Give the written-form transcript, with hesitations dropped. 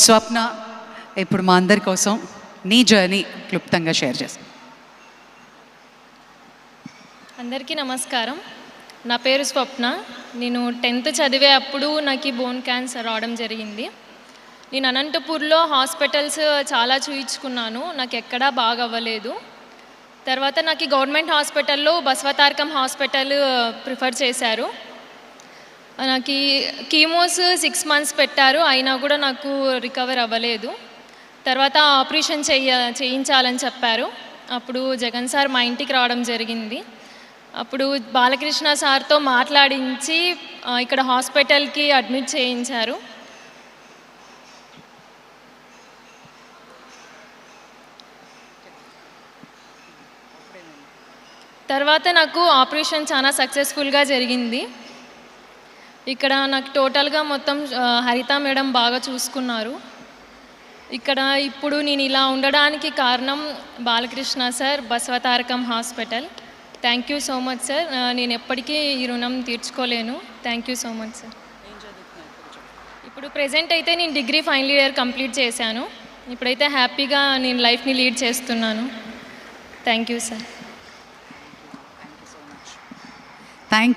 స్వప్న ఇప్పుడు మా అందరి కోసం నీ జర్నీ క్లుప్తంగా షేర్ చేస్తాను. అందరికీ నమస్కారం. నా పేరు స్వప్న. నేను 10th చదివే అప్పుడు నాకు బోన్ క్యాన్సర్ రావడం జరిగింది. నేను అనంతపూర్లో హాస్పిటల్స్ చాలా చూయించుకున్నాను, నాకు ఎక్కడా బాగా అవ్వలేదు. తర్వాత నాకు గవర్నమెంట్ హాస్పిటల్లో బసవతారకం హాస్పిటల్ ప్రిఫర్ చేశారు. నాకు కీమోస్ 6 months పెట్టారు, అయినా కూడా నాకు రికవర్ అవ్వలేదు. తర్వాత ఆపరేషన్ చేయించాలని చెప్పారు. అప్పుడు జగన్ సార్ మా ఇంటికి రావడం జరిగింది. అప్పుడు బాలకృష్ణ సార్తో మాట్లాడించి ఇక్కడ హాస్పిటల్కి అడ్మిట్ చేయించారు. తర్వాత నాకు ఆపరేషన్ చాలా సక్సెస్ఫుల్గా జరిగింది. ఇక్కడ నాకు టోటల్గా మొత్తం హరిత మేడం బాగా చూసుకున్నారు. ఇక్కడ ఇప్పుడు నేను ఇలా ఉండడానికి కారణం Balakrishna sir, Basavatarakam hospital. Thank you so much sir. నేను ఎప్పటికీ ఈ రుణం తీర్చుకోలేను. Thank you so much sir. ఇప్పుడు ప్రెజెంట్ అయితే నేను డిగ్రీ ఫైనల్ ఇయర్ కంప్లీట్ చేశాను. ఇప్పుడైతే హ్యాపీగా నేను లైఫ్ని లీడ్ చేస్తున్నాను. Thank you sir. థ్యాంక్